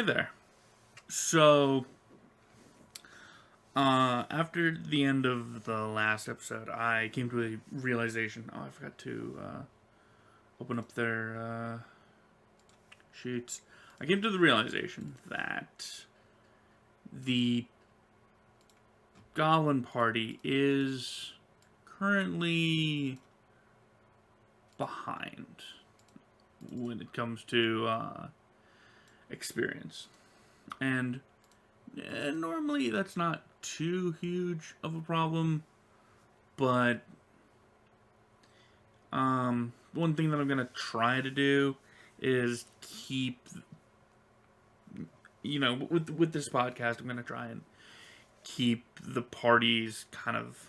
there. So, after the end of the last episode, I came to a realization. Oh, I forgot to open up their sheets. I came to the realization that the Goblin Party is currently behind when it comes to experience. And normally that's not too huge of a problem, but one thing that I'm going to try to do is keep, with this podcast, I'm going to try and keep the parties kind of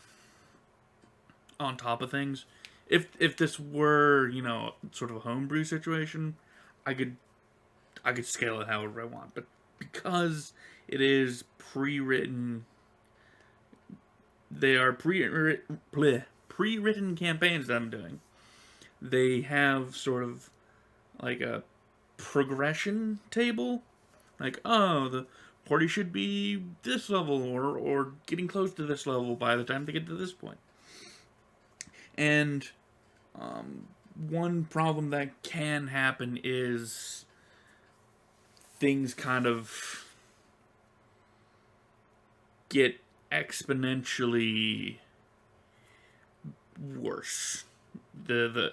on top of things. If this were, sort of a homebrew situation, I could scale it however I want. But because it is pre-written, they are pre-written campaigns that I'm doing. They have sort of like a progression table. Like, oh, the party should be this level or getting close to this level by the time they get to this point. And one problem that can happen is things kind of get exponentially worse. The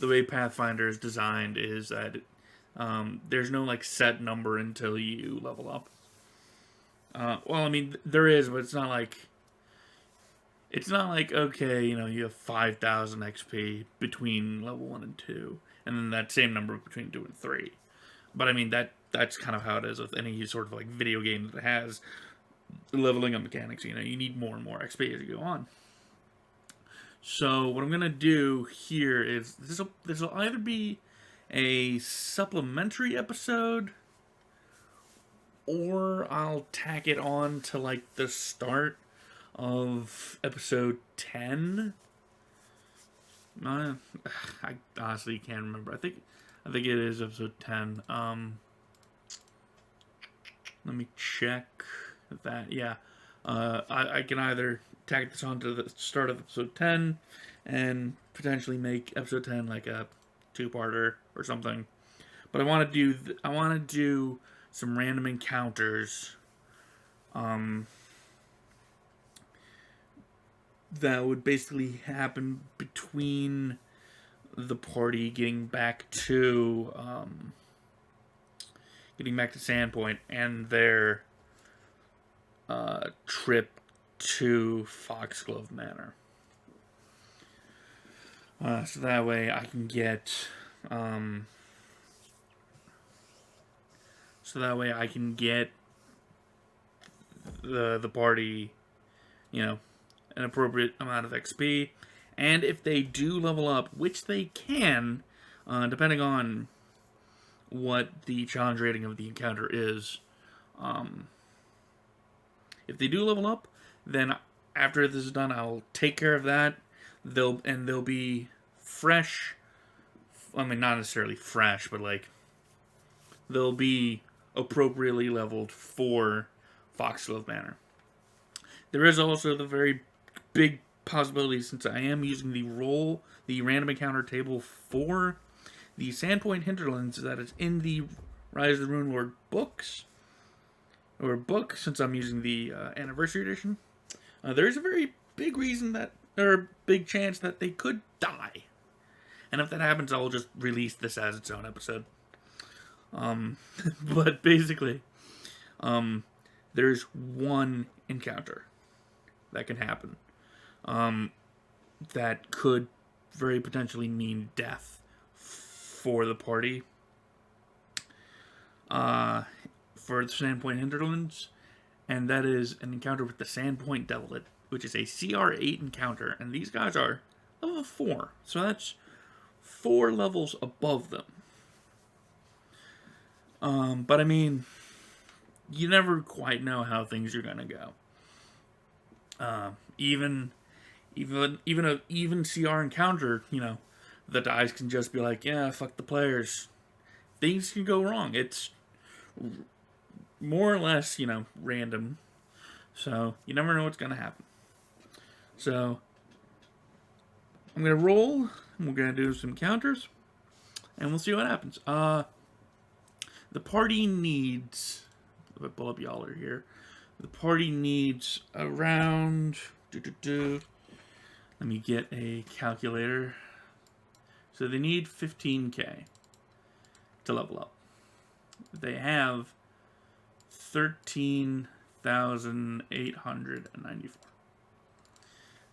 way Pathfinder is designed is that there's no set number until you level up. Well, I mean there is, but it's not like okay, you have 5,000 XP between level 1 and 2, and then that same number between 2 and 3. But I mean that's kind of how it is with any sort of video game that has leveling up mechanics. You need more and more XP as you go on. So what I'm gonna do here is this will either be a supplementary episode, or I'll tack it on to the start of episode 10. I honestly can't remember. I think it is episode 10. Let me check that. Yeah. I can either tack this on to the start of episode 10 and potentially make episode 10 like a two-parter or something. But I want to do some random encounters that would basically happen between the party getting back to Sandpoint and their trip to Foxglove Manor. So that way I can get the party, an appropriate amount of XP. And if they do level up, which they can, depending on what the challenge rating of the encounter is, if they do level up, then after this is done, I'll take care of that. They'll be fresh. I mean, not necessarily fresh, but they'll be appropriately leveled for Foxglove Manor. There is also the very big possibility, since I am using the random encounter table for the Sandpoint Hinterlands that is in the Rise of the Rune Lord book, since I'm using the Anniversary Edition. There is a very big big chance that they could die. And if that happens, I'll just release this as its own episode. But basically, there's one encounter that can happen that could very potentially mean death for the party. For the Sandpoint Hinterlands, and that is an encounter with the Sandpoint Devilet, which is a CR8 encounter, and these guys are level 4, so that's 4 levels above them. But I mean, you never quite know how things are gonna go. Even an even CR encounter, the dice can just be like, yeah, fuck the players. things can go wrong. It's more or less, random. So you never know what's going to happen. So I'm going to roll. We're going to do some counters. And we'll see what happens. The party needs... If I pull up Yaller here. The party needs around... Let me get a calculator. So they need 15k to level up. They have 13,894.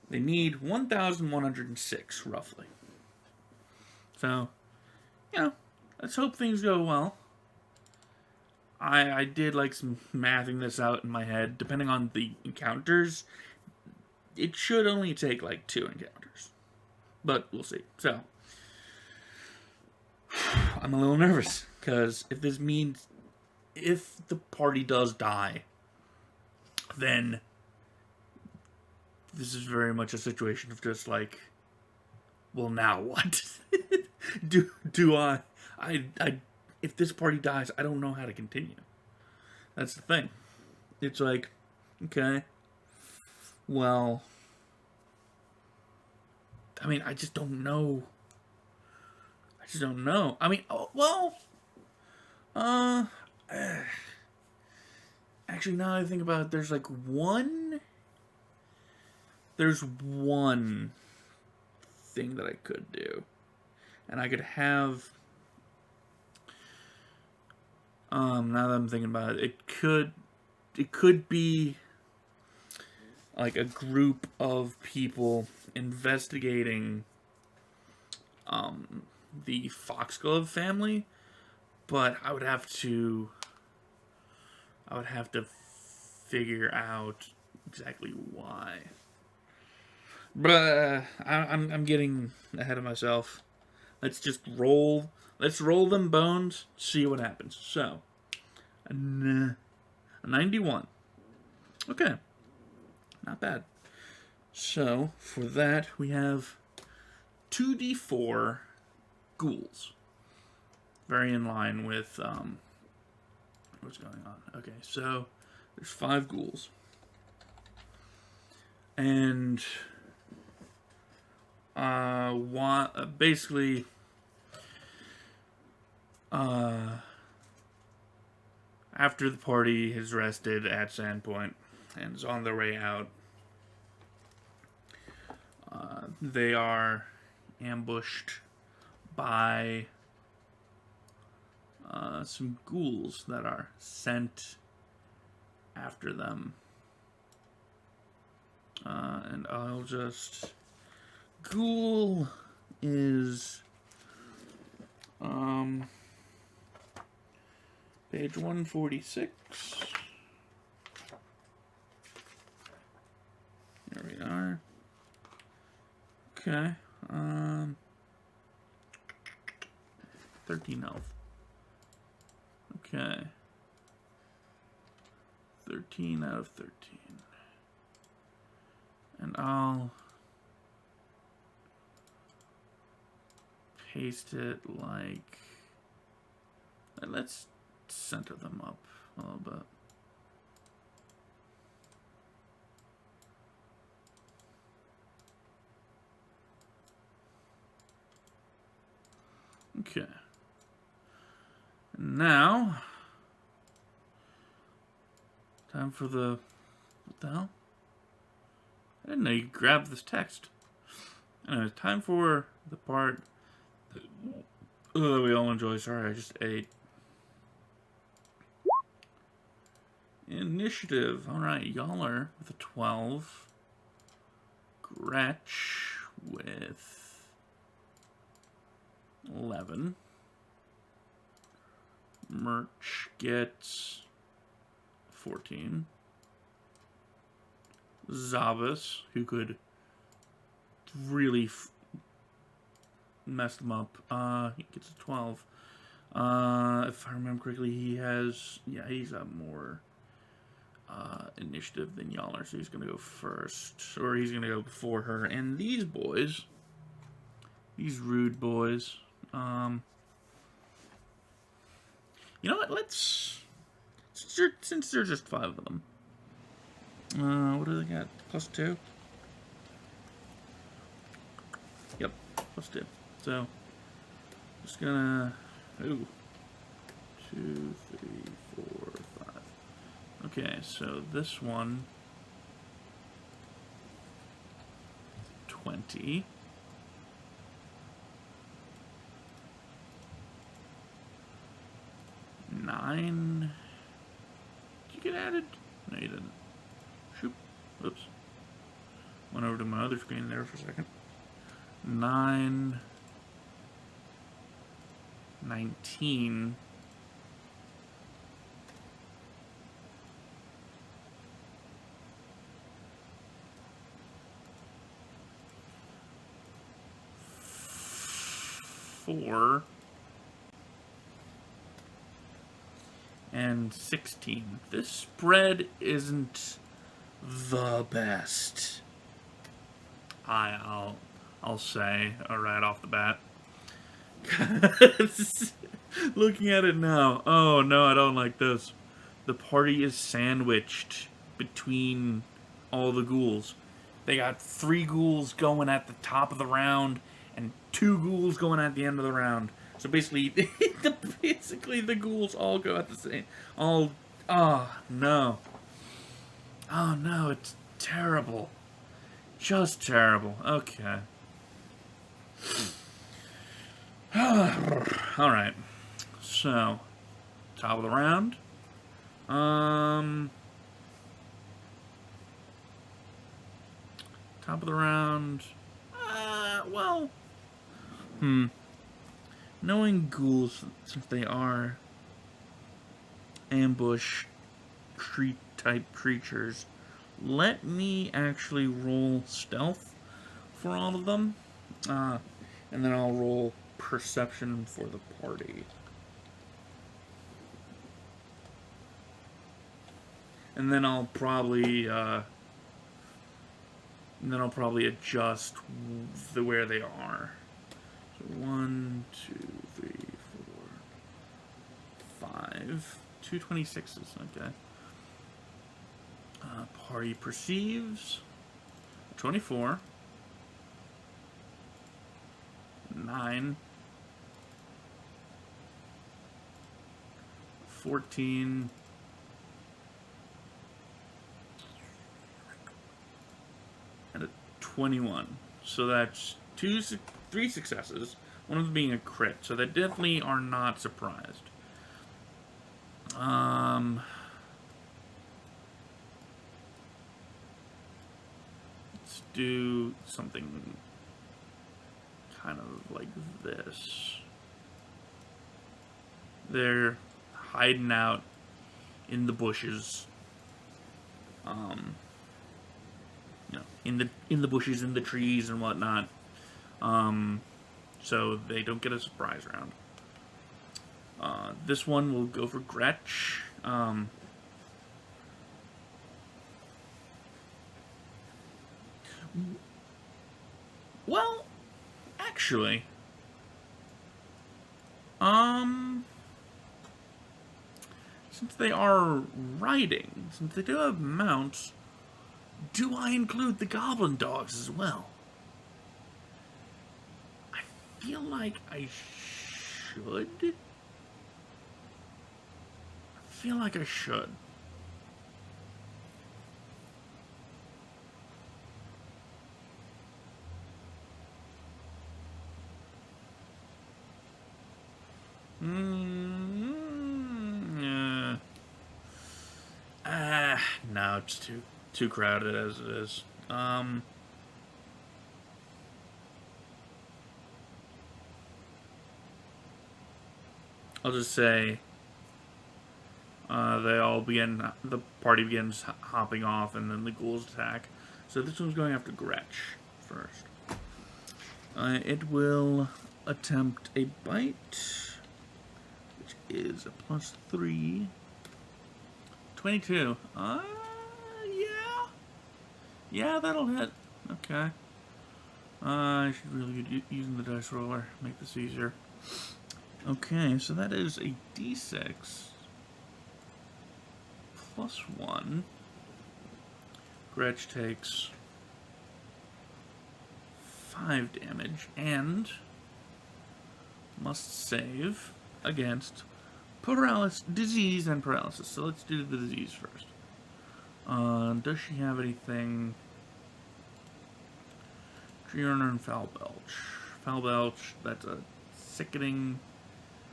They need 1,106, roughly. So, let's hope things go well. I did like some mathing this out in my head. Depending on the encounters, it should only take like 2 encounters. But we'll see. So, I'm a little nervous. Because if this means, if the party does die, then this is very much a situation of just like, well, now what? do I if this party dies, I don't know how to continue. That's the thing. It's like, okay, well, I mean, I just don't know. I mean, actually, now that I think about it, there's one thing that I could do. And I could have, now that I'm thinking about it, it could be like a group of people investigating, the Foxglove family, but I would have to figure out exactly why. But I'm getting ahead of myself. Let's just roll. Let's roll them bones. See what happens. So, a 91. Okay, not bad. So for that we have 2d4 ghouls. Very in line with what's going on. Okay, so there's 5 ghouls. And basically after the party is rested at Sandpoint and is on their way out, they are ambushed by some ghouls that are sent after them. And I'll just... Ghoul is... page 146. There we are. Okay. 13 health. Okay. 13 out of 13. And I'll paste it like... Let's center them up a little bit. Okay. And now, time for the... What the hell? I didn't know you could grab this text. Anyway, time for the part that we all enjoy. Sorry, I just ate. Initiative. Alright, Yaller with a 12. Gretch with 11. Merch gets 14. Zavis, who could really mess them up, he gets a 12. If I remember correctly, he has, he's got more initiative than Yaller, so he's going to go first, or he's going to go before her. And these boys, these rude boys, You know what? Let's... Since there's just 5 of them. What do they got? +2? Yep, +2. So, just gonna... Ooh. 2, 3, 4, 5. Okay, so this one... 20. Nine. Did you get added? No, you didn't. Shoot. Oops. Went over to my other screen there for a second. 9. 19. Four. And 16. This spread isn't the best. I'll say right off the bat. Looking at it now, oh no, I don't like this. The party is sandwiched between all the ghouls. They got 3 ghouls going at the top of the round and 2 ghouls going at the end of the round. So basically, the ghouls all go at the same. Oh no. Oh no, it's terrible. Just terrible. Okay. Alright. So, top of the round. Top of the round. Well. Knowing ghouls, since they are ambush street type creatures, let me actually roll stealth for all of them, and then I'll roll perception for the party. And then I'll probably adjust where they are. So 1, 2, 3, 4, 5. 2 26s, okay. Party perceives 24. 9. 14. And a 21. So that's 3 successes, one of them being a crit, so they definitely are not surprised. Let's do something kind of like this. They're hiding out in the bushes. You know, in the bushes, in the trees and whatnot. So they don't get a surprise round. This one will go for Gretch. Well, actually, since they are riding, since they do have mounts, do I include the goblin dogs as well? I feel like I should. I feel like I should. No, it's too crowded as it is. I'll just say they all begin. The party begins hopping off, and then the ghouls attack. So this one's going after Gretch first. It will attempt a bite, which is a +3. 22. Yeah, that'll hit. Okay. I should really be using the dice roller. Make this easier. Okay, so that is a d6 plus 1. Gretch takes 5 damage and must save against disease and paralysis. So let's do the disease first. Does she have anything? Tree Runner and Foul Belch. Foul Belch, that's a sickening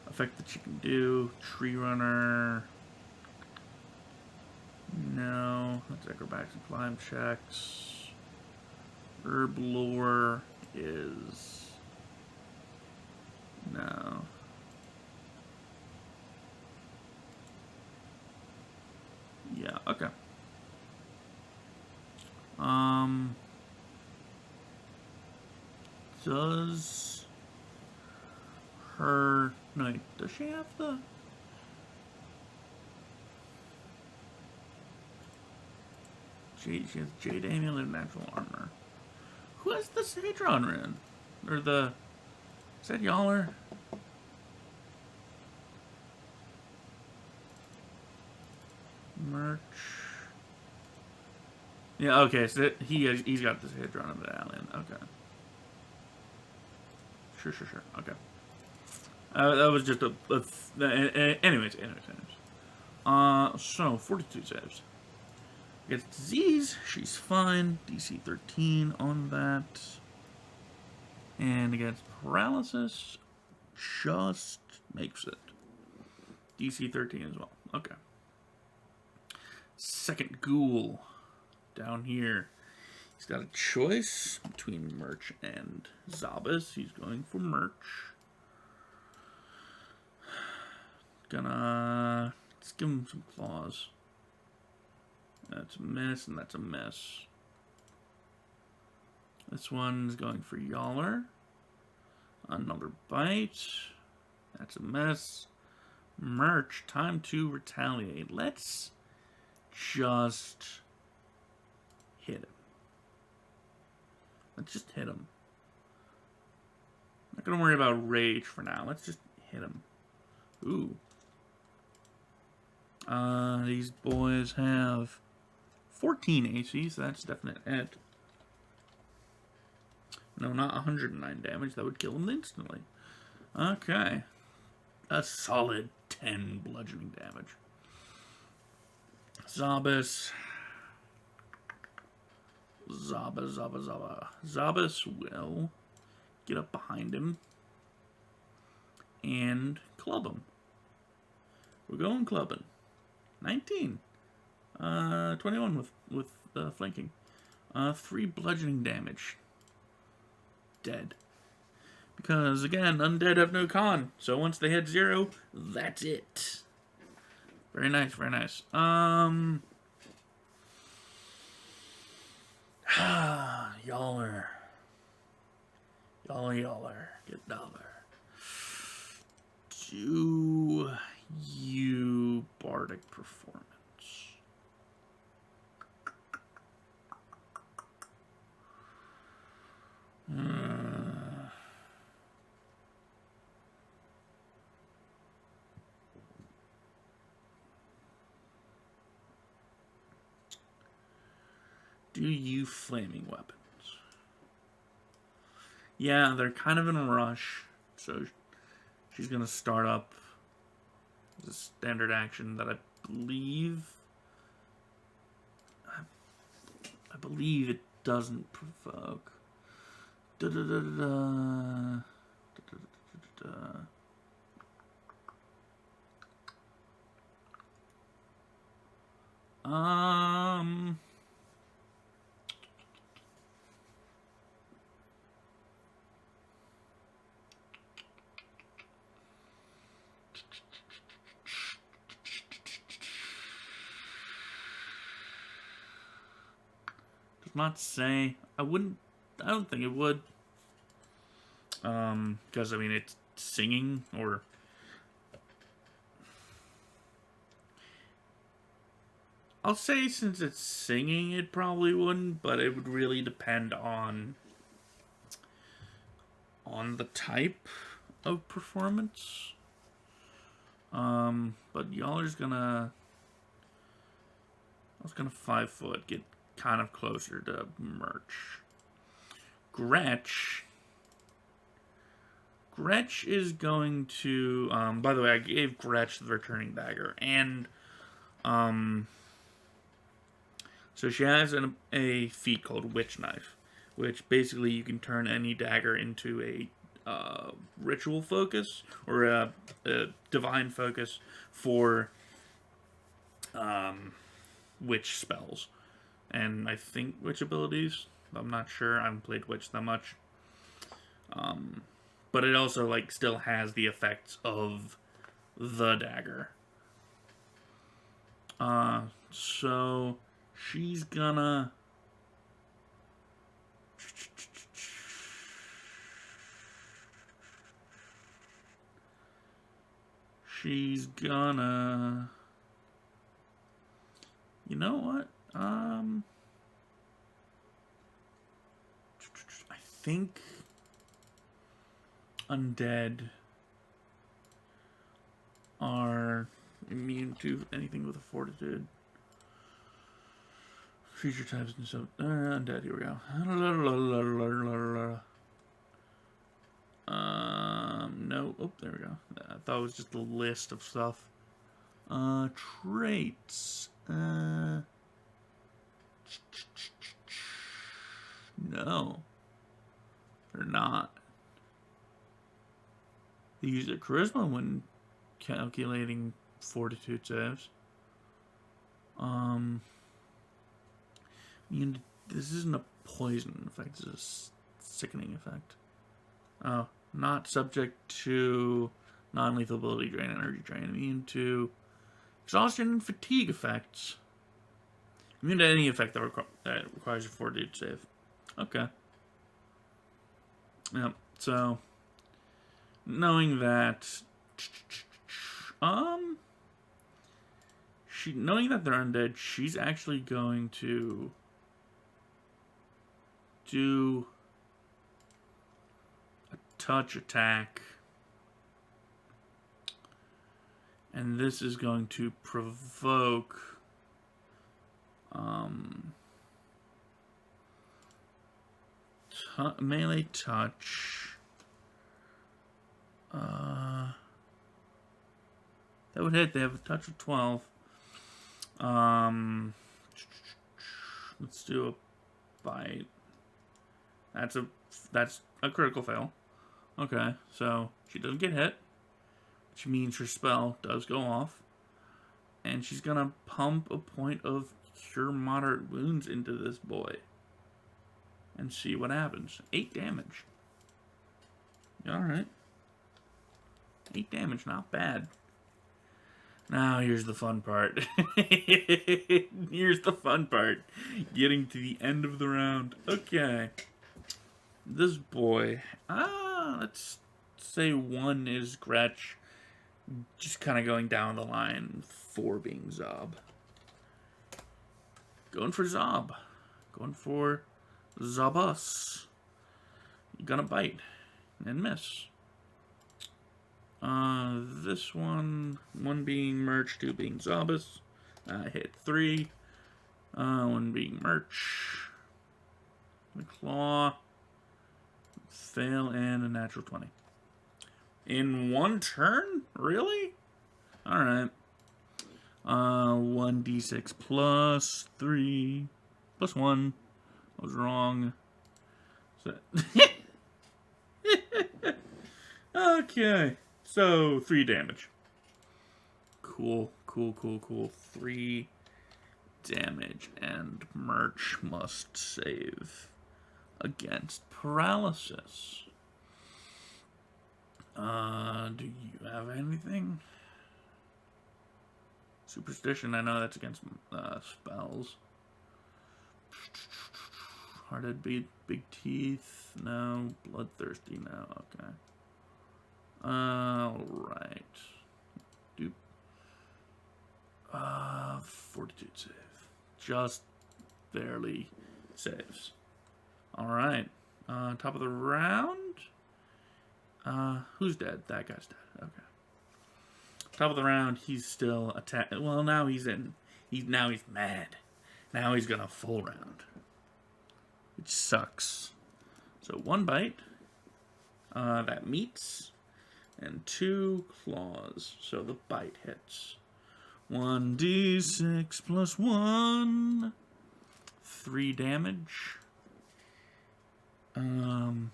effect that she can do. Tree Runner, no. That's acrobatics and climb checks. Herb Lore is no. Yeah, okay. Does her... No, does she have the... She has Jade Amulet and Natural Armor. Who has the Sadron Rune? Or the... Is that Yaller? Merch... Yeah, okay, so he's got the Sadron Medallion. Okay. Sure. Okay. That was just anyways. So 42 saves. Against disease, she's fine. DC 13 on that. And against paralysis, just makes it. DC 13 as well. Okay. Second ghoul down here. He's got a choice between Merch and Zabas. He's going for Merch. Let's give him some claws. That's a miss, and that's a miss. This one's going for Yaller. Another bite. That's a miss. Merch, time to retaliate. Let's just hit him. Let's just hit him. Not gonna worry about rage for now. Let's just hit him. Ooh. These boys have 14 AC, so that's definite hit. No, not 109 damage. That would kill him instantly. Okay. A solid 10 bludgeoning damage. Zabas will get up behind him and club him. We're going clubbing. 19. 21 with flanking. 3 bludgeoning damage. Dead. Because, again, undead have no con. So once they hit 0, that's it. Very nice, very nice. Yaller. Get dollar. Do you bardic performance? Do you flaming weapons? Yeah, they're kind of in a rush, so she's gonna start up the standard action that I believe it doesn't provoke. Does not say. I don't think it would. Because, I mean, it's singing, or... I'll say since it's singing, it probably wouldn't, but it would really depend on the type of performance. But y'all are just gonna... I was gonna 5 foot, get kind of closer to Merch. Gretch is going to... by the way, I gave Gretch the returning dagger. And, so she has a feat called Witch Knife, which basically you can turn any dagger into a ritual focus or a divine focus for witch spells. And I think witch abilities. I'm not sure. I haven't played witch that much. But it also like still has the effects of the dagger. So she's gonna... She's gonna... You know what? I think undead are immune to anything with a fortitude. Creature types and so undead. Here we go. No. Oh, there we go. I thought it was just a list of stuff. Traits. No. They're not. They use their charisma when calculating fortitude saves. This isn't a poison effect, this is a sickening effect. Oh, not subject to non-lethal ability drain, energy drain. Immune to exhaustion and fatigue effects. Immune to any effect that requires a fortitude save. Okay. Yep, so knowing that knowing that they're undead, she's actually going to do a touch attack. And this is going to provoke melee touch. That would hit. They have a touch of 12. Let's do a bite. That's a critical fail. Okay, so she doesn't get hit, which means her spell does go off. And she's gonna pump a point of cure moderate wounds into this boy. And see what happens. 8 damage. Alright. 8 damage, not bad. Now, here's the fun part. Here's the fun part. Getting to the end of the round. Okay. This boy. Let's say 1 is Gretch. Just kind of going down the line. 4 being Zob. Going for Zob. Going for Zobus. You're gonna bite. And miss. This one being Merch, 2 being Zobus. Hit 3. 1 being Merch. The Claw. Fail and a natural 20. In 1 turn? Really? Alright. 1d6 plus 3 plus 1. I was wrong. So okay. So, 3 damage. Cool. 3 damage. And Merch must save against paralysis. Do you have anything? Superstition, I know that's against spells. Hearted beat, big teeth, no. Bloodthirsty, no. Okay. Alright. Doop. Fortitude save. Just barely saves. Alright. Top of the round. Who's dead? That guy's dead. Okay. Top of the round, he's still attack. Well, now he's in. He's mad. Now he's gonna full round, which sucks. So 1 bite. That meets, and 2 claws. So the bite hits. 1d6 plus 1. 3 damage. And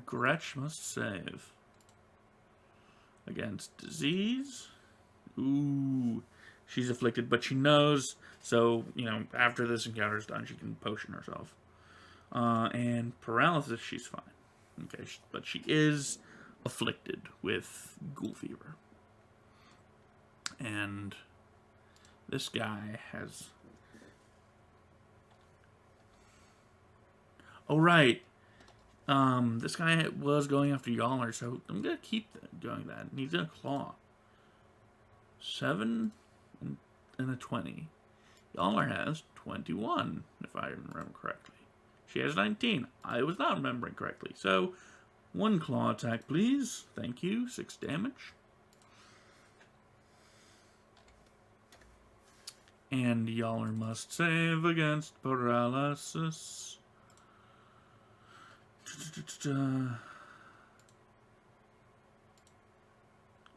Gretch must save against disease. Ooh, she's afflicted, but she knows. So, after this encounter is done, she can potion herself. And paralysis, she's fine. Okay, but she is afflicted with ghoul fever. And this guy has... Oh, right. This guy was going after Yaller, so I'm going to keep going that. And he's going to claw. 7 and a 20. Yaller has 21, if I remember correctly. She has 19. I was not remembering correctly. So, 1 claw attack, please. Thank you. 6 damage. And Yaller must save against paralysis.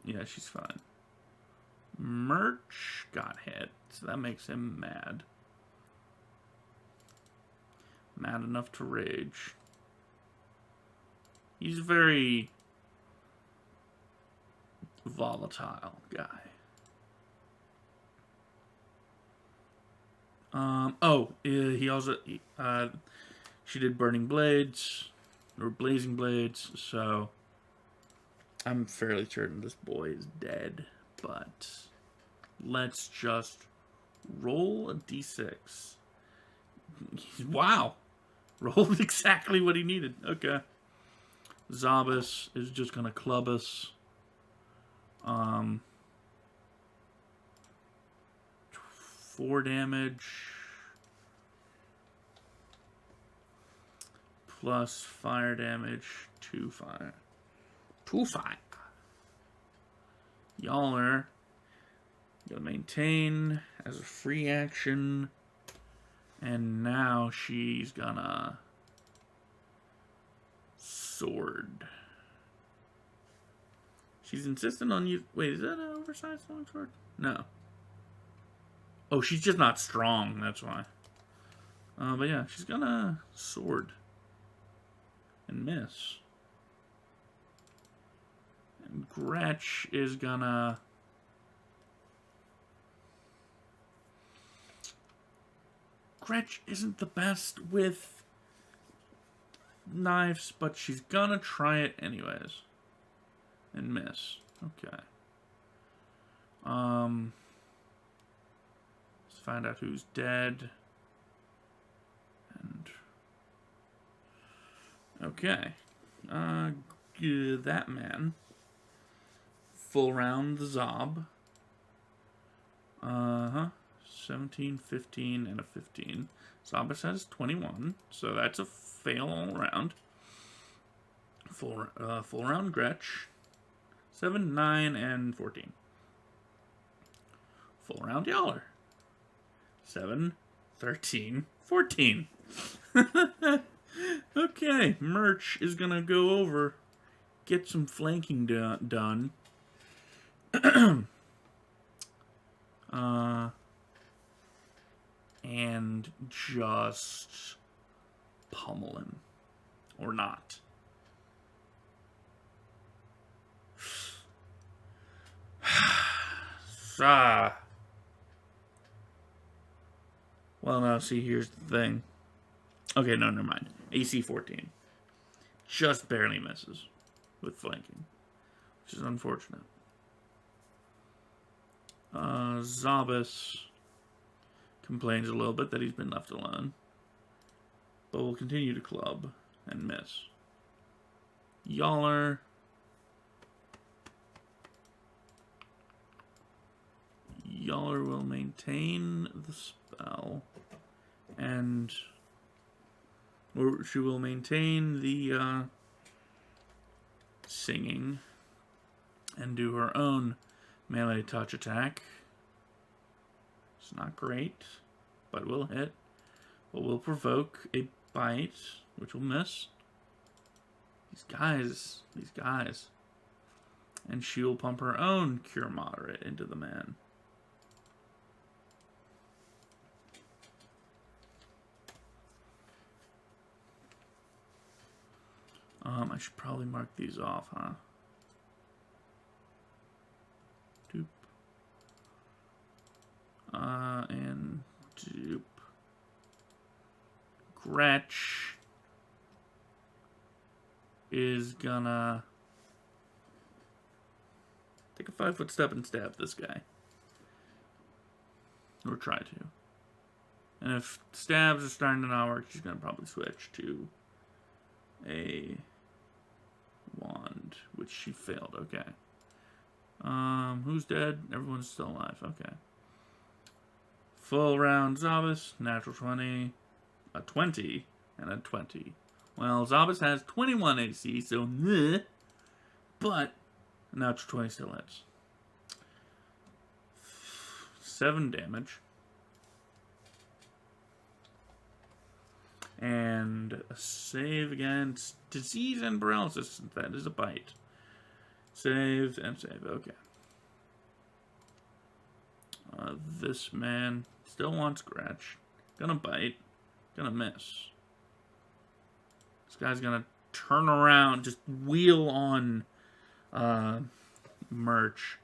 Yeah, she's fine. Merch got hit, so that makes him mad. Mad enough to rage. He's a very volatile guy. He also she did burning blades or blazing blades, so I'm fairly certain this boy is dead. But let's just roll a d6. Wow. Rolled exactly what he needed. Okay. Zabas is just going to club us. 4 damage. Plus fire damage. 2 fire. 2 fire. Yaller. Gonna maintain as a free action. And now she's gonna sword. She's insistent on you. Wait, is that an oversized longsword? No. Oh, she's just not strong. That's why. But yeah, she's gonna sword and miss. And Gretch is gonna. Gretch isn't the best with knives, but she's gonna try it anyways. And miss. Okay. Let's find out who's dead. And okay. That man. Full round the Zob. 17, 15, and a 15. Zabas has 21, so that's a fail all around. Full round Gretch. 7, 9, and 14. Full round Yaller. 7, 13, 14. Okay, Merch is gonna go over, get some flanking done. And just pummel him. Or not. Well, now, see, here's the thing. Okay, no, never mind. AC 14. Just barely misses with flanking. Which is unfortunate. Zabas complains a little bit that he's been left alone. But will continue to club and miss. Yaller. Yaller will maintain the spell. And or she will maintain the singing. and do her own melee touch attack. It's not great, but will hit. But will provoke a bite, which will miss. These guys. And she will pump her own Cure Moderate into the man. I should probably mark these off, huh? Doop. And doop. Gretch is gonna take a 5-foot step and stab this guy. Or try to. And if stabs are starting to not work, she's gonna probably switch to a wand, which she failed. Okay. Who's dead? Everyone's still alive. Okay. Full round Zabas, natural 20, a 20, and a 20. Well, Zabas has 21 AC, so bleh, but a natural 20 still hits. 7 damage. And a save against disease and paralysis. That is a bite. Save and save. Okay. This man still wants scratch. Gonna bite. Gonna miss. This guy's gonna turn around, just wheel on Merch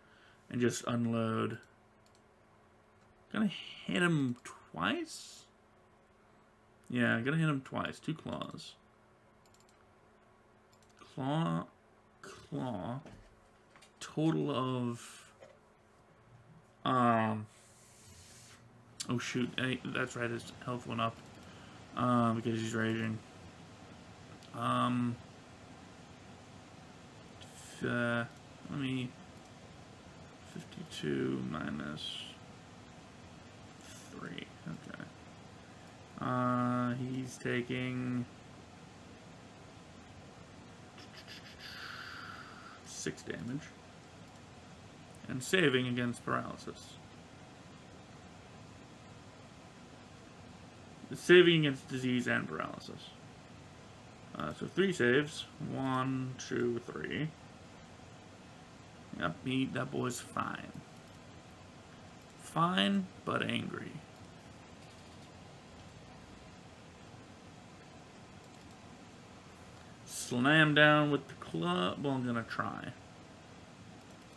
and just unload. Gonna hit him twice? Yeah, I'm gonna hit him twice. 2 claws. Claw. Total of... Oh shoot, hey, that's right, his health went up. Because he's raging. Let me... 52 minus 3. Okay. He's taking 6 damage and saving against paralysis. It's saving against disease and paralysis. So 3 saves. 1, 2, 3. Yep, that boy's fine. Fine, but angry. Slam down with the club. Well, I'm gonna try.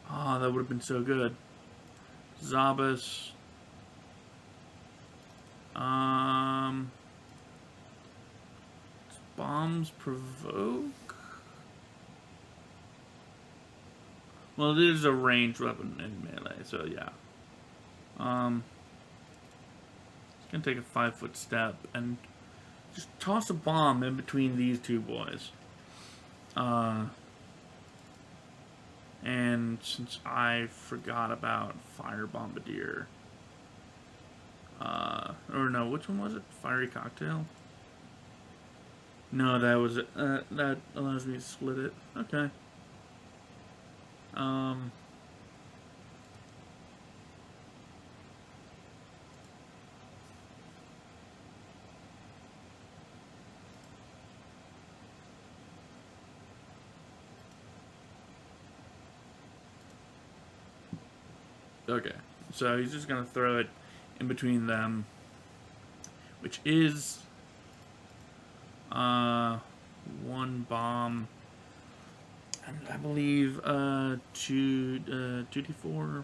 Oh, that would have been so good. Zabas. Bombs provoke? Well, it is a ranged weapon in melee, so yeah. It's gonna take a 5-foot step and just toss a bomb in between these two boys. And since I forgot about Fire Bombardier, or no, which one was it? Fiery Cocktail? No, that was it. That allows me to split it. Okay. Okay, so he's just gonna throw it in between them, which is 1 bomb. I believe 2d4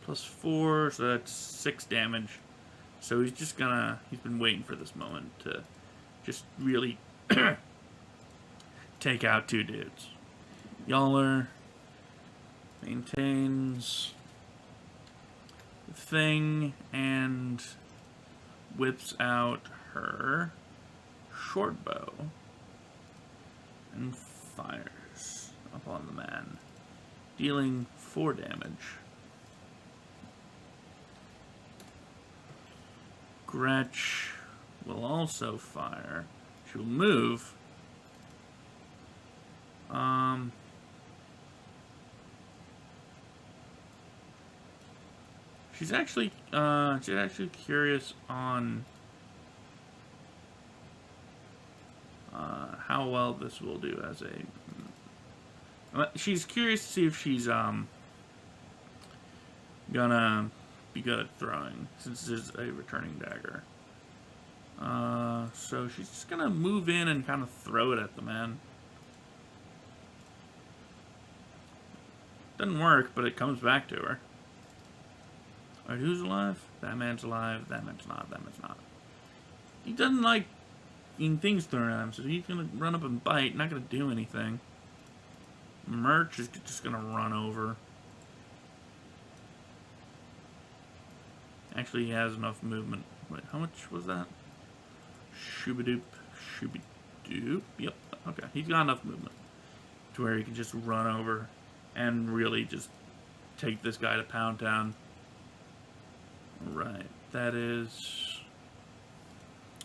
plus 4, so that's 6 damage. So he's just gonna, he's been waiting for this moment to just really take out 2 dudes. Yaller maintains the thing and whips out her short bow and fires upon the man, dealing 4 damage. Gretch will also fire. She'll move. She's actually curious on how well this will do as a. She's curious to see if she's gonna be good at throwing, since this is a returning dagger. So she's just gonna move in and kind of throw it at the man. Doesn't work, but it comes back to her. Alright, who's alive? That man's alive. That man's not. That man's not. He doesn't like getting things thrown at him, so he's gonna run up and bite. Not gonna do anything. Merch is just gonna run over. Actually, he has enough movement. Wait, how much was that? Shoobadoop. Shoobadoop. Yep. Okay, he's got enough movement to where he can just run over and really just take this guy to Pound Town. Right, that is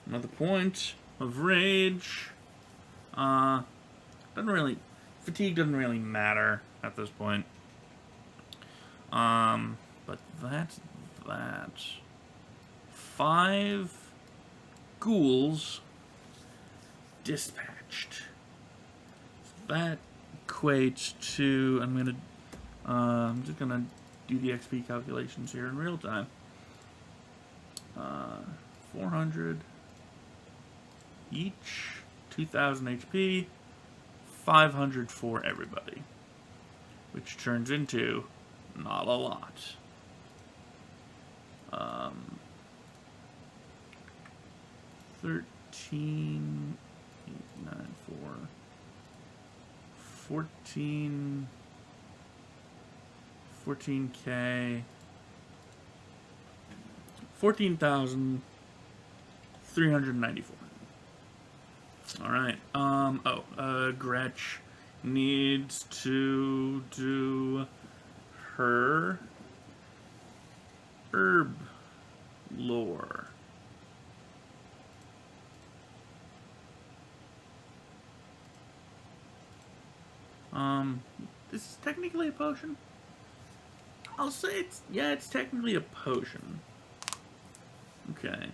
another point of rage. Doesn't really, fatigue doesn't really matter at this point. But that's that. 5 ghouls dispatched. So that equates to, I'm just gonna do the XP calculations here in real time. 400 each, 2,000 HP, 500 for everybody, which turns into not a lot. 13, 8, 9, 4, 14, 14K, 14,394. Alright, Gretch needs to do her herb lore. This is technically a potion. I'll say it's technically a potion. Okay.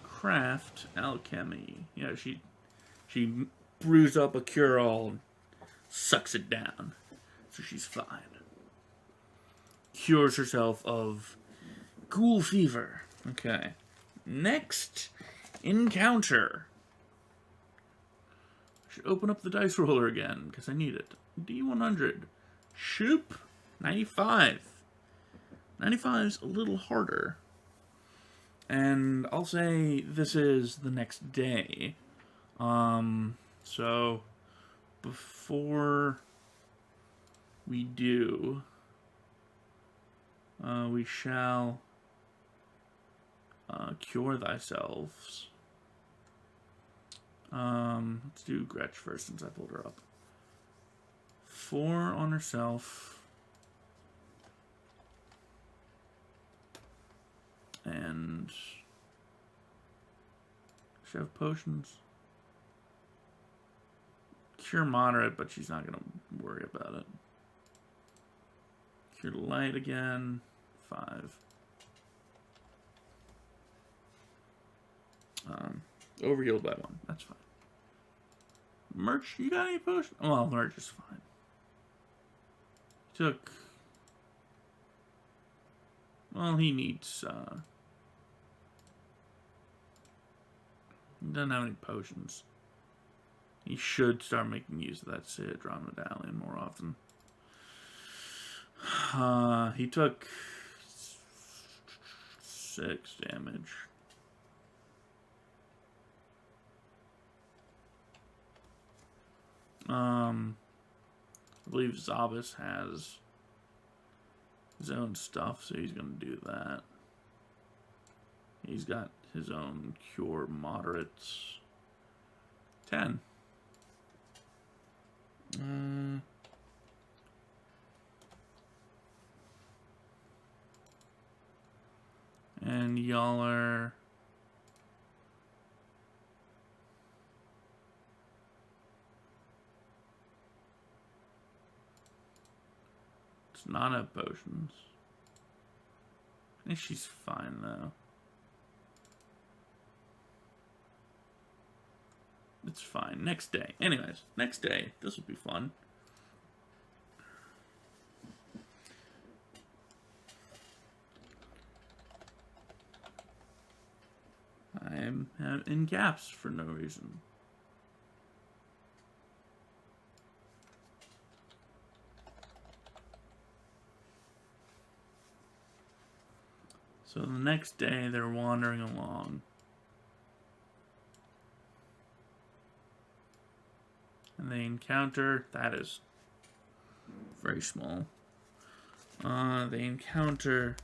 Craft alchemy. Yeah, she brews up a cure-all and sucks it down. So she's fine. Cures herself of ghoul fever. Okay. Next encounter. Should open up the dice roller again, because I need it. D100. Shoop. 95. 95's a little harder. And I'll say this is the next day. So before we do, we shall cure thyself. Let's do Gretch first since I pulled her up. 4 on herself. And she have potions. Cure moderate, but she's not gonna worry about it. Cure light again. 5. Overhealed by 1. That's fine. Merch, you got any potions? Well, Merch is fine. Took. Well, he needs. He doesn't have any potions. He should start making use of that Citron Medallion more often. He took 6 damage. I believe Zabas has his own stuff, so he's going to do that. He's got his own cure moderates. 10. And y'all are... Does not have potions. I think she's fine, though. It's fine. Next day. Anyways, next day. This will be fun. I am in caps for no reason. So the next day, they're wandering along. And they encounter... That is very small. They encounter...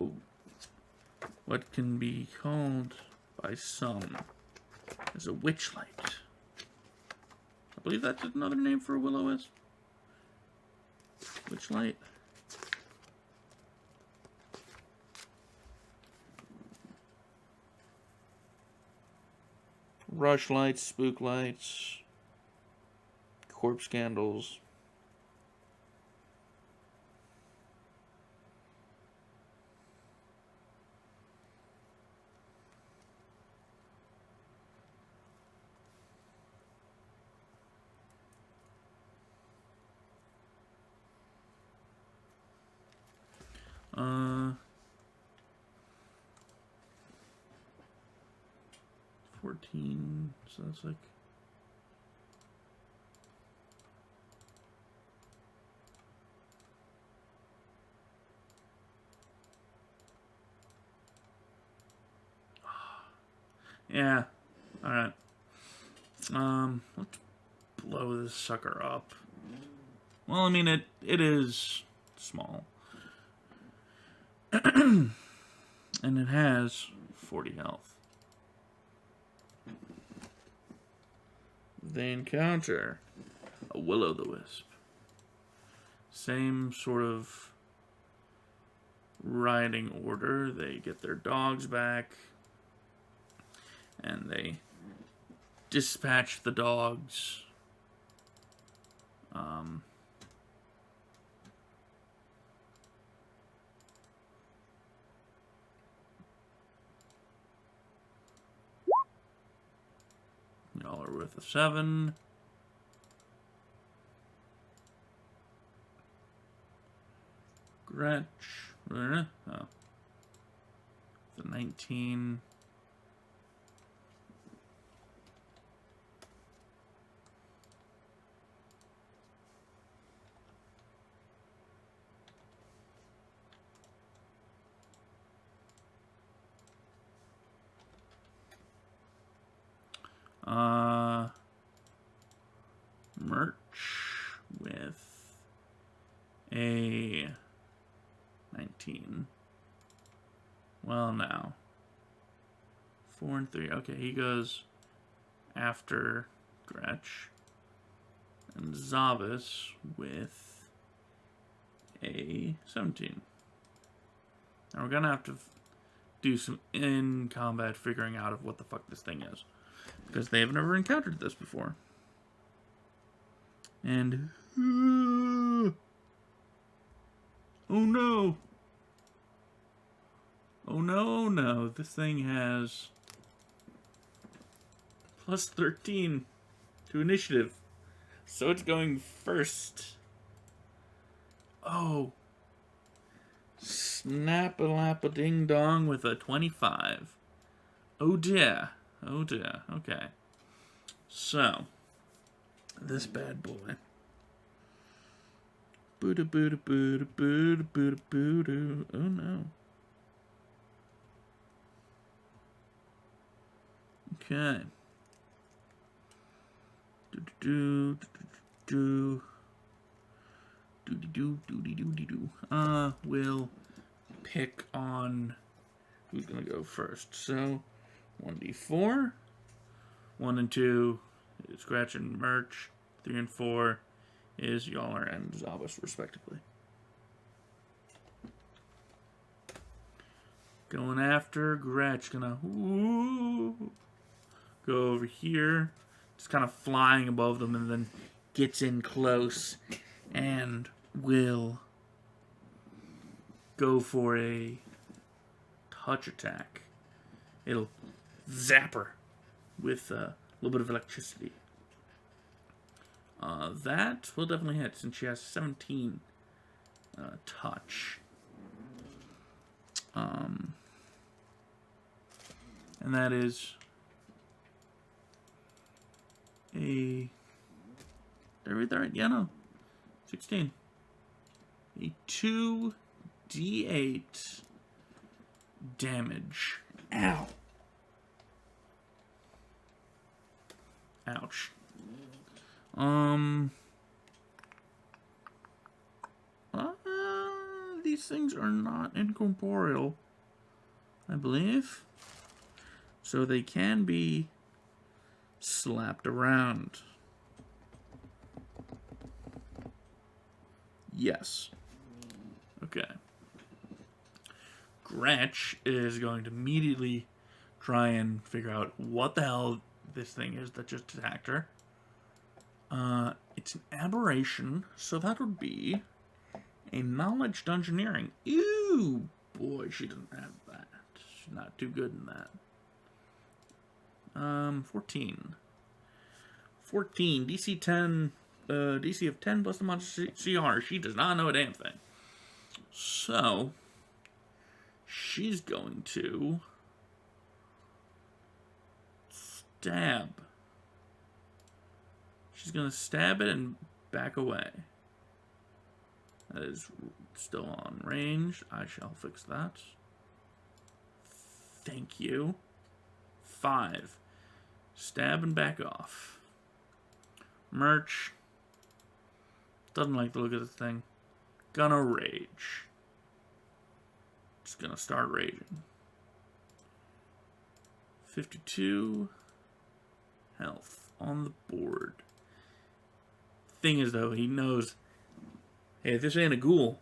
Ooh, what can be called by some as a witch light. I believe that's another name for a will-o-wisp. Witch light. Rush lights, spook lights, corpse candles. Uh, 14, so that's like... Yeah, alright. Let's blow this sucker up. Well, I mean, it is small. And it has 40 health. They encounter a will-o'-the-wisp. Same sort of riding order. They get their dogs back. And they dispatch the dogs. Y'all are worth a 7. Gretch. Oh. The 19. Merch with a 19. Well, now 4 and 3. Okay, he goes after Gretch. And Zavis with a 17. Now we're gonna have to do some in-combat figuring out of what the fuck this thing is. Because they have never encountered this before. And... oh no! Oh no, oh no. This thing has... plus 13 to initiative. So it's going first. Oh. Snap-a-lap-a-ding-dong with a 25. Oh dear. Oh dear. Okay. So, this bad boy. Boo-da boo-da boo-da boo-da boo-da boo-da. Oh no. Okay. Do-do-do. Do-do-do-do-do-do-do. We'll pick on who's gonna go first. So, 1d4. 1 and 2 is Scratch and Merch. 3 and 4 is Yaller and Zavis, respectively. Going after Gretch. Gonna go over here. Just kind of flying above them and then gets in close and will go for a touch attack. It'll zap her with a little bit of electricity. That will definitely hit since she has 17 touch. And that is a... Did I read that right? Yeah, no. 16. A 2d8 damage. Ow. Ouch. These things are not incorporeal, I believe. So they can be slapped around. Yes. Okay. Gretch is going to immediately try and figure out what the hell this thing is that just attacked her. It's an aberration, so that would be a knowledge engineering. Ew, boy, she doesn't have that. She's not too good in that. 14. 14, DC 10, DC of 10 plus the monster CR. She does not know a damn thing. So, she's going to stab. She's going to stab it and back away. That is still on range. I shall fix that. Thank you. 5. Stab and back off. Merch. Doesn't like the look of the thing. Gonna rage. Just gonna start raging. 52 health on the board. Thing is, though, he knows, hey, this ain't a ghoul,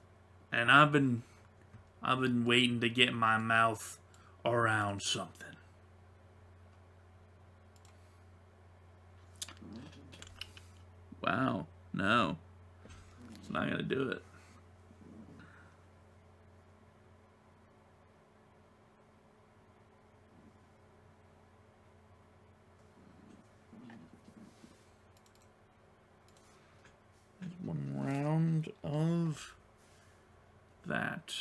and I've been waiting to get my mouth around something. Wow, no, it's not gonna do it. One round of that.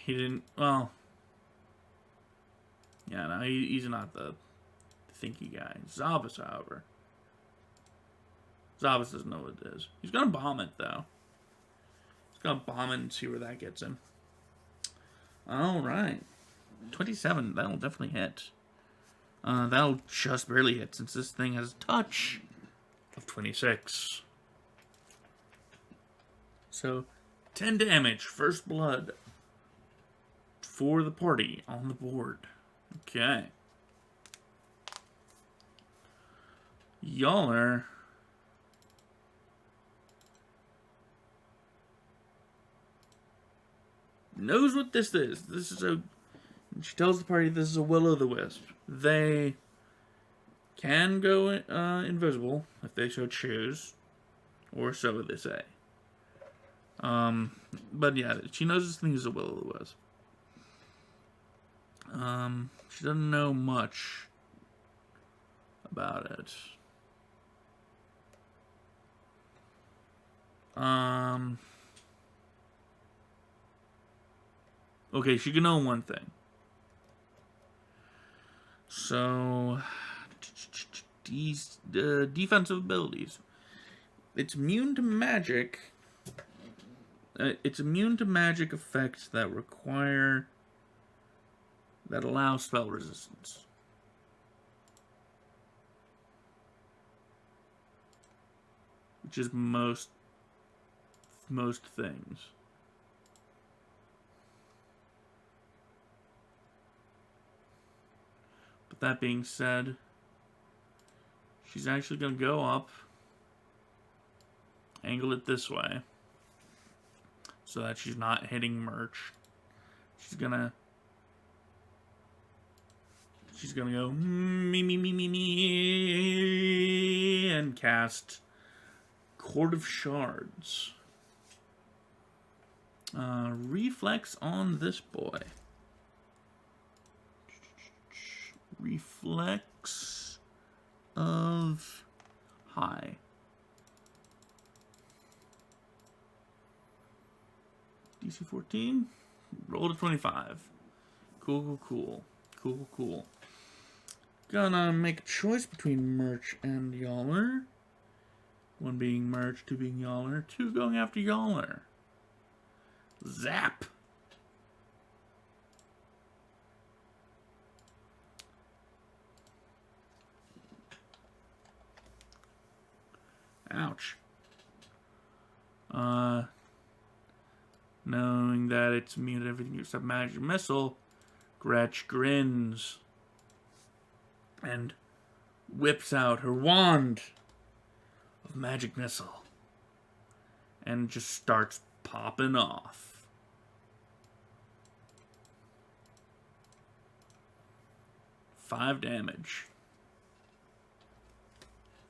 He didn't, well, yeah, no, he's not the thinky guy. Zavis, however. Zavis doesn't know what it is. He's gonna bomb it, though. He's gonna bomb it and see where that gets him. Alright. 27, that'll definitely hit. That'll just barely hit since this thing has a touch of 26. So, 10 damage, first blood for the party on the board. Okay. Y'all are... knows what this is. This is a... She tells the party this is a will-o'-the-wisp. They can go invisible if they so choose, or so they say. But yeah, she knows this thing is a will-o'-the-wisp. She doesn't know much about it. Okay, she can know one thing. So, defensive abilities. It's immune to magic. It's immune to magic effects that allow spell resistance. Which is most things. But that being said, she's actually going to go up, angle it this way, so that she's not hitting Merch. She's she's gonna go me, and cast Court of Shards. Reflex on this boy. Reflex of high. DC 14. Roll to 25. Cool. Gonna make a choice between Merch and Yaller. 1 being Merch, 2 being Yaller. 2 going after Yaller. Zap! Ouch. Knowing that it's immune to everything except magic missile, Gretch grins and whips out her wand of magic missile and just starts popping off. Five damage.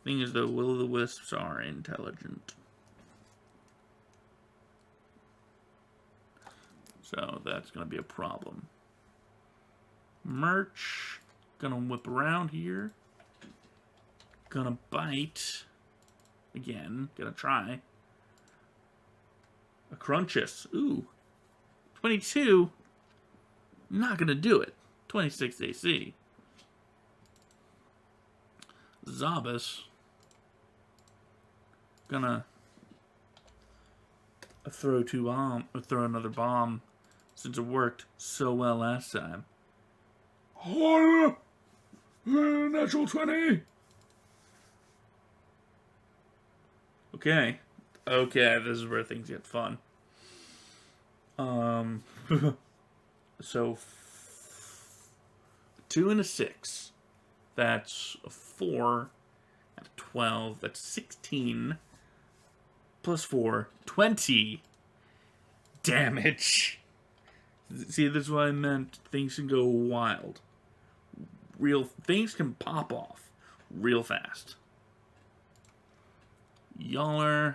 Thing is, though, will-o'-the-wisps are intelligent. So that's going to be a problem. Merch. Gonna whip around here. Gonna bite. Again. Gonna try. A Crunchus. Ooh. 22. Not gonna do it. 26 AC. Zabas. Gonna throw another bomb since it worked so well last time. Oh, natural 20. Okay, this is where things get fun. So 2 and a 6. That's a 4 and a 12. That's 16 plus 4, 20 damage. See, this is what I meant. Things can go wild. Things can pop off real fast. Yaller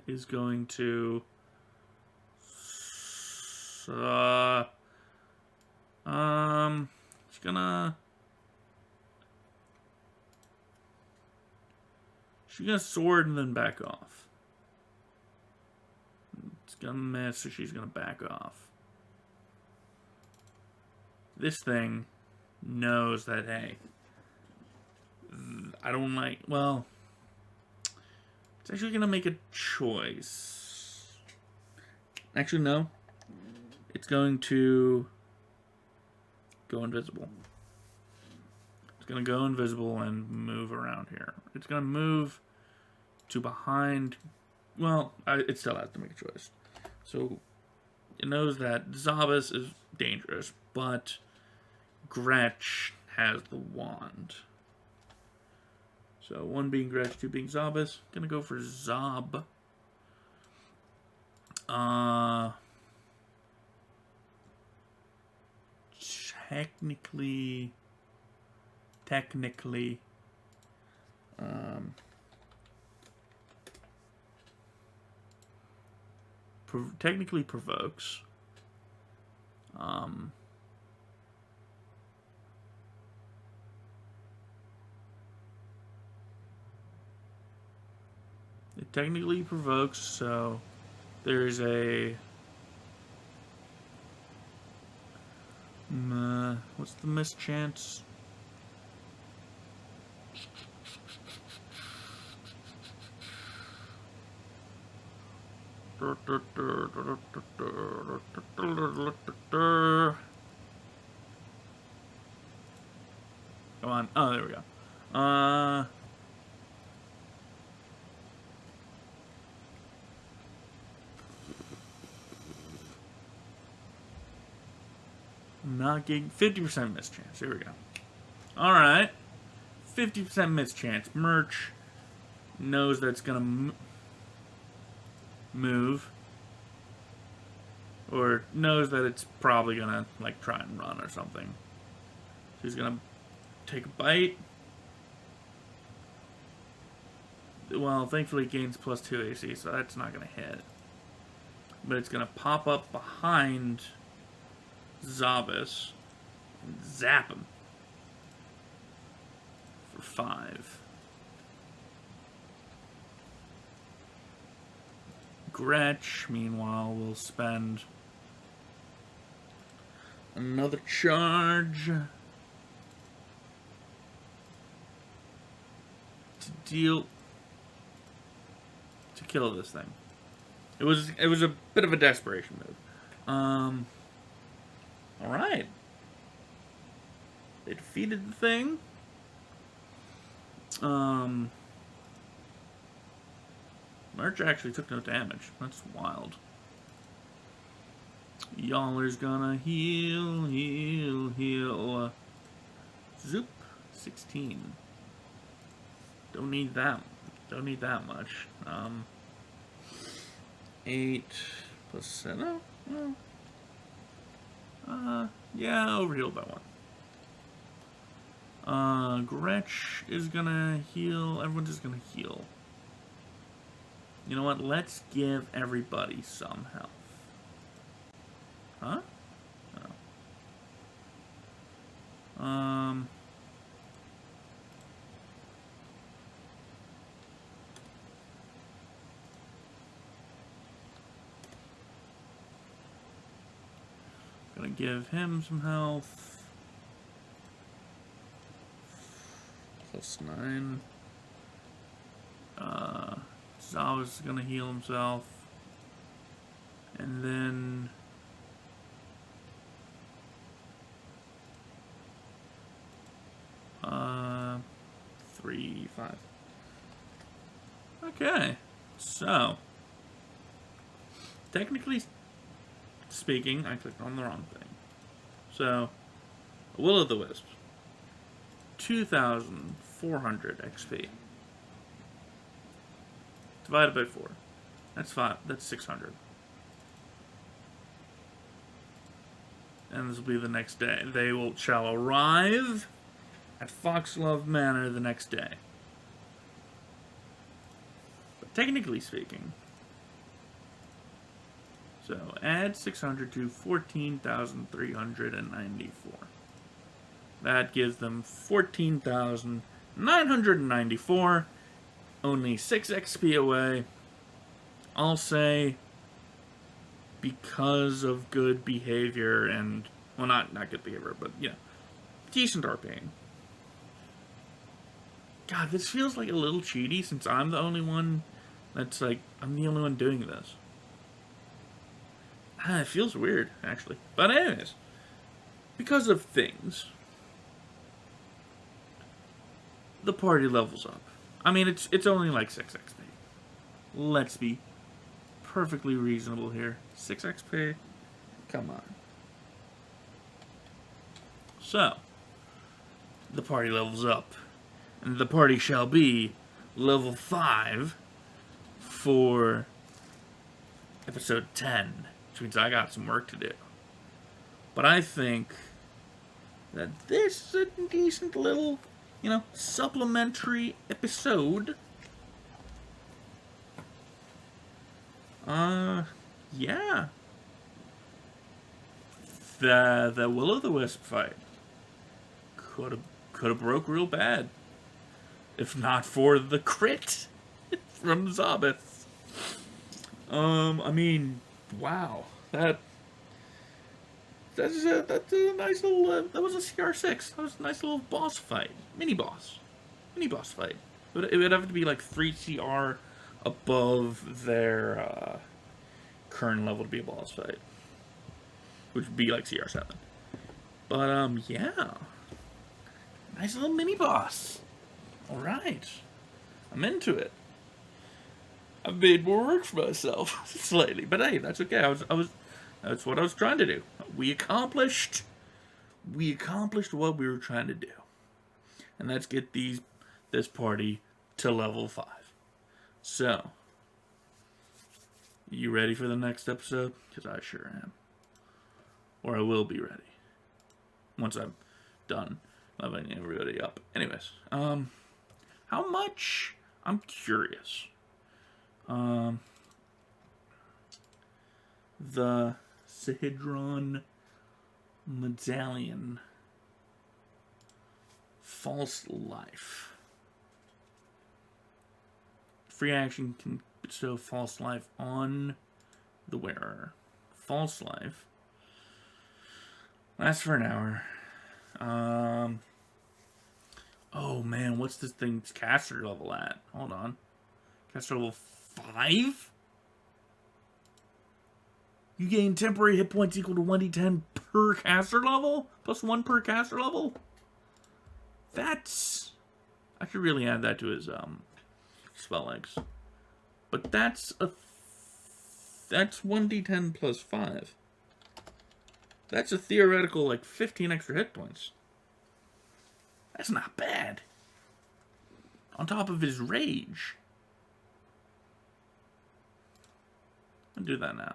is going to she's gonna sword and then back off. It's gonna miss, so she's gonna back off. This thing knows that, hey, I don't like, well, it's actually gonna make a choice. Actually, no. It's going to go invisible. It's gonna go invisible and move around here. It's gonna move to behind. Well, it still has to make a choice. So it knows that Zabas is dangerous, but Gretch has the wand. So 1 being Gretch, 2 being Zabas. Gonna go for Zob. Technically, technically provokes. It technically provokes, so there's a what's the mischance? Come on. Oh, there we go. Not getting 50% mischance. Here we go. Alright. 50% mischance. Merch knows that it's gonna move. Or knows that it's probably gonna, like, try and run or something. She's gonna take a bite. Well, thankfully it gains +2 AC, so that's not going to hit. But it's going to pop up behind Zabas and zap him for 5. Gretch, meanwhile, will spend another charge to kill this thing. It was a bit of a desperation move. All right. They defeated the thing. Lurch actually took no damage. That's wild. Yaller's gonna heal. Zoop. 16. Don't need that much. 8 plus 7. Yeah, overhealed by 1. Gretch is gonna heal. Everyone's just gonna heal. You know what? Let's give everybody some health. Huh? Oh. Gonna give him some health. +9. Zawa's gonna heal himself. And then 3, 5. Okay. So technically speaking, I clicked on the wrong thing. So, Will o' the Wisp, 2,400 XP. Divided by 4. That's 5. That's 600. And this will be the next day. They shall arrive at Foxglove Manor the next day. But technically speaking, so add 600 to 14,394. That gives them 14,994. Only 6 XP away. I'll say because of good behavior and, well, not good behavior, but, you know, decent RPing. God, this feels like a little cheaty since I'm the only one that's like, I'm the only one doing this. It feels weird, actually. But anyways, because of things, the party levels up. I mean, it's only like 6 XP. Let's be perfectly reasonable here. 6 XP? Come on. So, the party levels up. And the party shall be level 5 for episode 10. Which means I got some work to do. But I think that this is a decent little, you know, supplementary episode. Yeah. The Will o' the Wisp fight could have broke real bad, if not for the crit from Zabeth. I mean, wow, that's a nice little. That was a CR6. That was a nice little boss fight, mini boss fight. It would have to be like 3 CR above their current level to be a boss fight, which would be like CR7. But yeah, nice little mini boss. All right, I'm into it. I've made more work for myself slightly, but hey, that's okay. That's what I was trying to do. We accomplished what we were trying to do, and that's get this party to level 5. So, you ready for the next episode? Because I sure am, or I will be ready once I'm done Leveling everybody up. Anyways, how much? I'm curious. The Sihedron Medallion. False Life. Free action can bestow false life on the wearer. False life. Lasts for an hour. Oh man, what's this thing's caster level at? Hold on. Caster level 5? You gain temporary hit points equal to 1d10 per caster level? Plus 1 per caster level? That's... I should really add that to his spell eggs. But that's 1d10 plus 5. That's a theoretical, like, 15 extra hit points. That's not bad. On top of his rage. I'll do that now.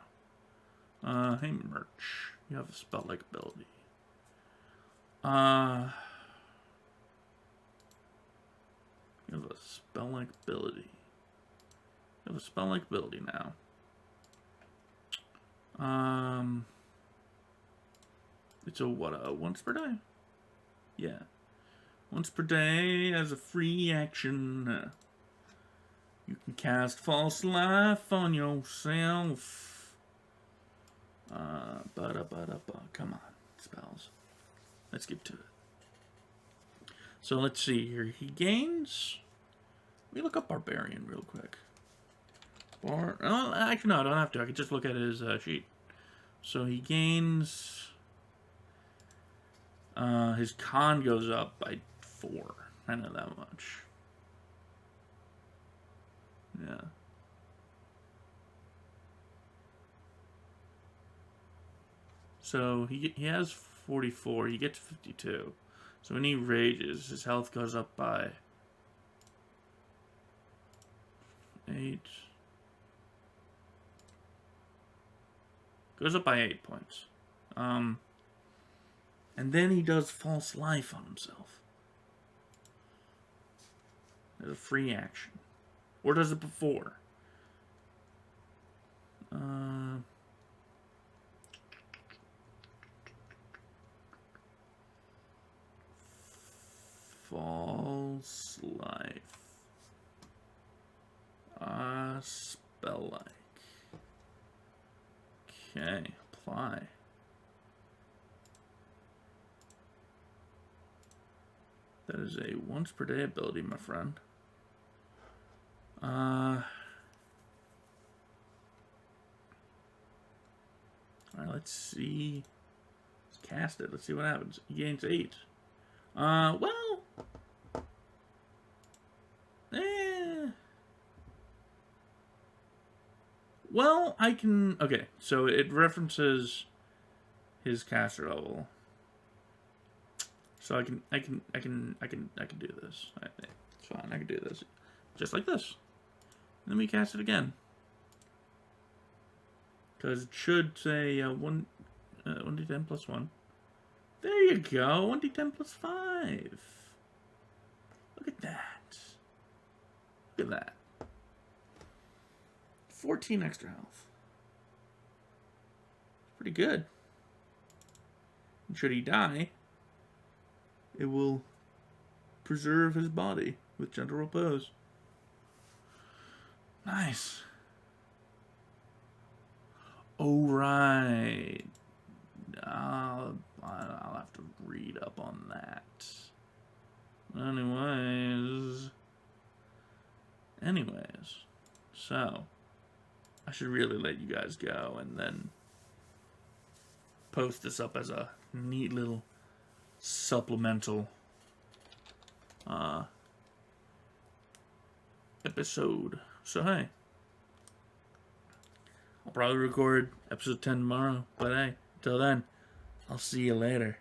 Hey, Merch. You have a spell-like ability. You have a spell-like ability. You have a spell-like ability now. It's a what? Once per day? Yeah. Once per day as a free action. You can cast False Life on yourself. Come on, spells. Let's get to it. So let's see here. He gains... Let me look up Barbarian real quick. Actually, no, I don't have to. I can just look at his sheet. So he gains... his con goes up by 4. I know that much. Yeah. So he has 44. He gets 52. So when he rages, his health goes up by 8. Goes up by 8 points. And then he does False Life on himself. As a free action. Or does it before? False Life. Spell-like. Okay, apply. That is a once per day ability, my friend. Alright, let's see. Let's cast it. Let's see what happens. He gains 8. Well, I can... Okay, so it references his caster level. So I can do this. I think it's fine. I can do this. Just like this. Let me cast it again. Because it should say 1d10 plus 1. There you go. 1d10 plus 5. Look at that. Look at that. 14 extra health. Pretty good. And should he die, it will preserve his body with gentle repose. Nice. Oh, right. I'll have to read up on that. Anyways, so I should really let you guys go and then post this up as a neat little supplemental episode. So hey, I'll probably record episode 10 tomorrow, but hey, until then, I'll see you later.